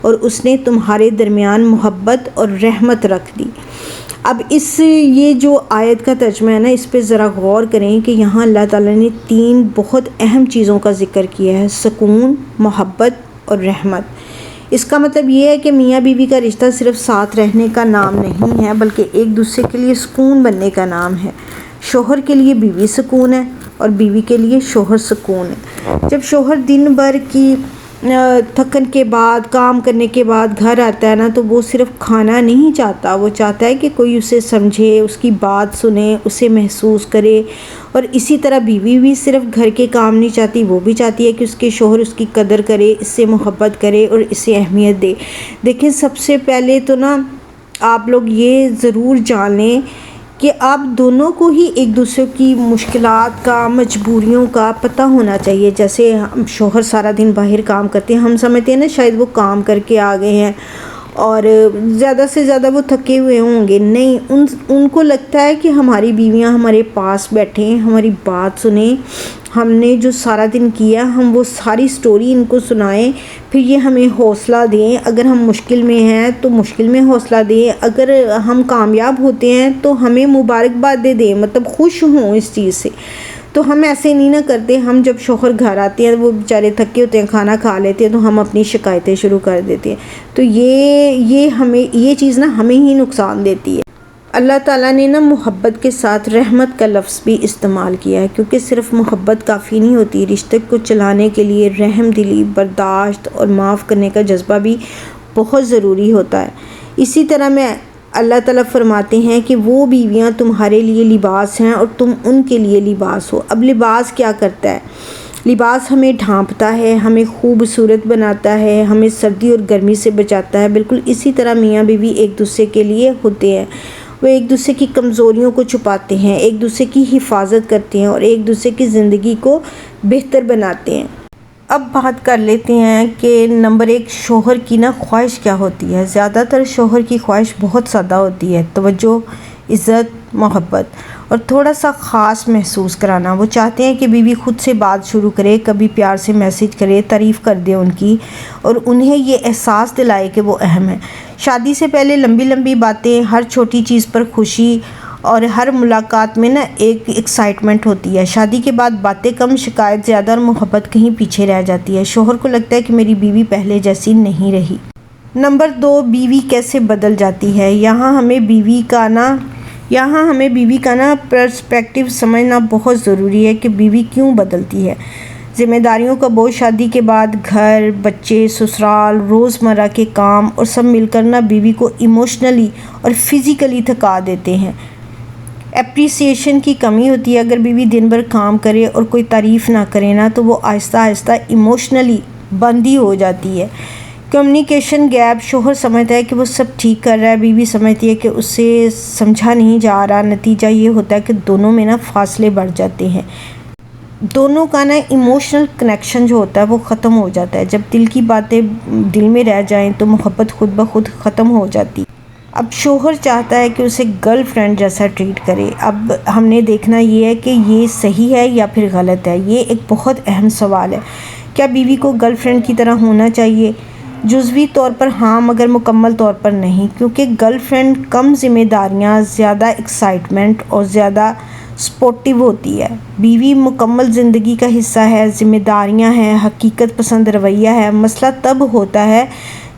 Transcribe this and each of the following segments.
اور اس نے تمہارے درمیان محبت اور رحمت رکھ دی۔ اب یہ جو آیت کا ترجمہ ہے نا، اس پہ ذرا غور کریں کہ یہاں اللہ تعالیٰ نے 3 بہت اہم چیزوں کا ذکر کیا ہے: سکون، محبت اور رحمت۔ اس کا مطلب یہ ہے کہ میاں بیوی کا رشتہ صرف ساتھ رہنے کا نام نہیں ہے، بلکہ ایک دوسرے کے لیے سکون بننے کا نام ہے۔ شوہر کے لیے بیوی سکون ہے اور بیوی کے لیے شوہر سکون ہے۔ جب شوہر دن بھر کی تھکن کے بعد، کام کرنے کے بعد گھر آتا ہے نا، تو وہ صرف کھانا نہیں چاہتا، وہ چاہتا ہے کہ کوئی اسے سمجھے، اس کی بات سنے، اسے محسوس کرے۔ اور اسی طرح بیوی بھی صرف گھر کے کام نہیں چاہتی، وہ بھی چاہتی ہے کہ اس کے شوہر اس کی قدر کرے، اس سے محبت کرے اور اسے اہمیت دے۔ دیکھیں، سب سے پہلے تو نا آپ لوگ یہ ضرور جان لیں کہ آپ دونوں کو ہی ایک دوسرے کی مشکلات کا، مجبوریوں کا پتہ ہونا چاہیے۔ جیسے شوہر سارا دن باہر کام کرتے ہیں، ہم سمجھتے ہیں نا شاید وہ کام کر کے آ گئے ہیں اور زیادہ سے زیادہ وہ تھکے ہوئے ہوں گے۔ نہیں، ان کو لگتا ہے کہ ہماری بیویاں ہمارے پاس بیٹھیں، ہماری بات سنیں، ہم نے جو سارا دن کیا ہم وہ ساری سٹوری ان کو سنائیں، پھر یہ ہمیں حوصلہ دیں۔ اگر ہم مشکل میں ہیں تو مشکل میں حوصلہ دیں، اگر ہم کامیاب ہوتے ہیں تو ہمیں مبارکباد دیں، مطلب خوش ہوں اس چیز سے۔ تو ہم ایسے نہیں نہ کرتے، ہم جب شوہر گھر آتے ہیں وہ بیچارے تھکے ہوتے ہیں، کھانا کھا لیتے ہیں، تو ہم اپنی شکایتیں شروع کر دیتے ہیں۔ تو یہ چیز نا ہمیں ہی نقصان دیتی ہے۔ اللہ تعالیٰ نے نا محبت کے ساتھ رحمت کا لفظ بھی استعمال کیا ہے، کیونکہ صرف محبت کافی نہیں ہوتی، رشتے کو چلانے کے لیے رحم دلی، برداشت اور معاف کرنے کا جذبہ بھی بہت ضروری ہوتا ہے۔ اسی طرح میں اللہ تعالیٰ فرماتے ہیں کہ وہ بیویاں تمہارے لیے لباس ہیں اور تم ان کے لیے لباس ہو۔ اب لباس کیا کرتا ہے؟ لباس ہمیں ڈھانپتا ہے، ہمیں خوبصورت بناتا ہے، ہمیں سردی اور گرمی سے بچاتا ہے۔ بالکل اسی طرح میاں بیوی ایک دوسرے کے لیے ہوتے ہیں، وہ ایک دوسرے کی کمزوریوں کو چھپاتے ہیں، ایک دوسرے کی حفاظت کرتے ہیں اور ایک دوسرے کی زندگی کو بہتر بناتے ہیں۔ اب بات کر لیتے ہیں کہ نمبر 1 شوہر کی نا خواہش کیا ہوتی ہے۔ زیادہ تر شوہر کی خواہش بہت سادہ ہوتی ہے: توجہ، عزت، محبت اور تھوڑا سا خاص محسوس کرانا۔ وہ چاہتے ہیں کہ بیوی خود سے بات شروع کرے، کبھی پیار سے میسج کرے، تعریف کر دے ان کی، اور انہیں یہ احساس دلائے کہ وہ اہم ہے۔ شادی سے پہلے لمبی لمبی باتیں، ہر چھوٹی چیز پر خوشی اور ہر ملاقات میں نا ایک ایکسائٹمنٹ ہوتی ہے۔ شادی کے بعد باتیں کم، شکایت زیادہ اور محبت کہیں پیچھے رہ جاتی ہے۔ شوہر کو لگتا ہے کہ میری بیوی پہلے جیسی نہیں رہی۔ نمبر 2 بیوی کیسے بدل جاتی ہے۔ یہاں ہمیں بیوی کا نا پرسپیکٹیو سمجھنا بہت ضروری ہے کہ بیوی کیوں بدلتی ہے۔ ذمہ داریوں کا بوجھ، شادی کے بعد گھر، بچے، سسرال، روزمرہ کے کام اور سب مل کر نا بیوی کو ایموشنلی اور فزیکلی تھکا دیتے ہیں۔ اپریسیشن کی کمی ہوتی ہے۔ اگر بیوی دن بھر کام کرے اور کوئی تعریف نہ کرے نا، تو وہ آہستہ آہستہ ایموشنلی بندی ہو جاتی ہے۔ کمیونیکیشن گیپ، شوہر سمجھتا ہے کہ وہ سب ٹھیک کر رہا ہے، بیوی سمجھتی ہے کہ اسے سمجھا نہیں جا رہا۔ نتیجہ یہ ہوتا ہے کہ دونوں میں نا فاصلے بڑھ جاتے ہیں، دونوں کا نا ایموشنل کنیکشن جو ہوتا ہے وہ ختم ہو جاتا ہے۔ جب دل کی باتیں دل میں رہ جائیں تو محبت خود بخود ختم ہو جاتی۔ اب شوہر چاہتا ہے کہ اسے گرل فرینڈ جیسا ٹریٹ کرے۔ اب ہم نے دیکھنا یہ ہے کہ یہ صحیح ہے یا پھر غلط ہے۔ یہ ایک بہت اہم سوال ہے۔ کیا بیوی کو گرل فرینڈ کی طرح ہونا چاہیے؟ جزوی طور پر ہاں، مگر مکمل طور پر نہیں، کیونکہ گرل فرینڈ کم ذمہ داریاں، زیادہ ایکسائٹمنٹ اور زیادہ سپورٹیو ہوتی ہے۔ بیوی مکمل زندگی کا حصہ ہے، ذمہ داریاں ہیں، حقیقت پسند رویہ ہے۔ مسئلہ تب ہوتا ہے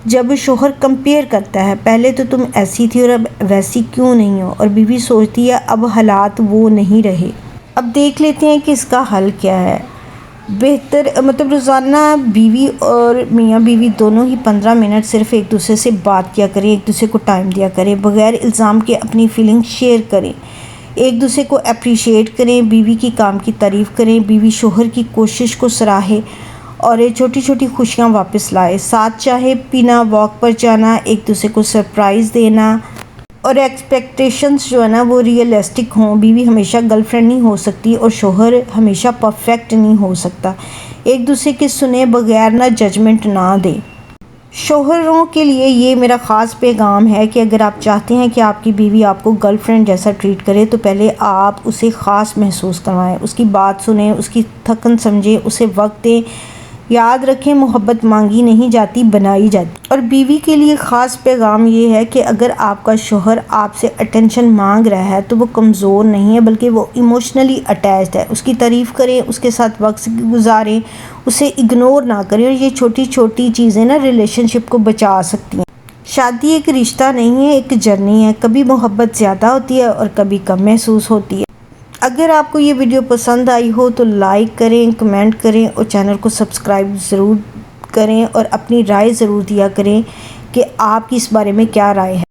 جب شوہر کمپیئر کرتا ہے، پہلے تو تم ایسی تھی اور اب ویسی کیوں نہیں ہو، اور بیوی سوچتی ہے اب حالات وہ نہیں رہے۔ اب دیکھ لیتے ہیں کہ اس کا حل کیا ہے۔ روزانہ بیوی اور میاں بیوی دونوں ہی 15 منٹ صرف ایک دوسرے سے بات کیا کریں، ایک دوسرے کو ٹائم دیا کریں، بغیر الزام کے اپنی فیلنگ شیئر کریں، ایک دوسرے کو اپریشیٹ کریں، بیوی کی کام کی تعریف کریں، بیوی شوہر کی کوشش کو سراہے اور چھوٹی چھوٹی خوشیاں واپس لائے، ساتھ چائے پینا، واک پر جانا، ایک دوسرے کو سرپرائز دینا، اور ایکسپیکٹیشنز جو ہے نا وہ ریئلسٹک ہوں۔ بیوی ہمیشہ گرل فرینڈ نہیں ہو سکتی اور شوہر ہمیشہ پرفیکٹ نہیں ہو سکتا۔ ایک دوسرے کے سنے بغیر نہ ججمنٹ نہ دیں۔ شوہروں کے لیے یہ میرا خاص پیغام ہے کہ اگر آپ چاہتے ہیں کہ آپ کی بیوی آپ کو گرل فرینڈ جیسا ٹریٹ کرے، تو پہلے آپ اسے خاص محسوس کروائیں، اس کی بات سنیں، اس کی تھکن سمجھیں، اسے وقت دیں۔ یاد رکھیں محبت مانگی نہیں جاتی، بنائی جاتی۔ اور بیوی کے لیے خاص پیغام یہ ہے کہ اگر آپ کا شوہر آپ سے اٹینشن مانگ رہا ہے تو وہ کمزور نہیں ہے بلکہ وہ ایموشنلی اٹیچڈ ہے۔ اس کی تعریف کریں، اس کے ساتھ وقت گزاریں، اسے اگنور نہ کریں، اور یہ چھوٹی چھوٹی چیزیں نا ریلیشن شپ کو بچا سکتی ہیں۔ شادی ایک رشتہ نہیں ہے، ایک جرنی ہے۔ کبھی محبت زیادہ ہوتی ہے اور کبھی کم محسوس ہوتی ہے۔ اگر آپ کو یہ ویڈیو پسند آئی ہو تو لائک کریں، کمنٹ کریں اور چینل کو سبسکرائب ضرور کریں، اور اپنی رائے ضرور دیا کریں کہ آپ کی اس بارے میں کیا رائے ہے۔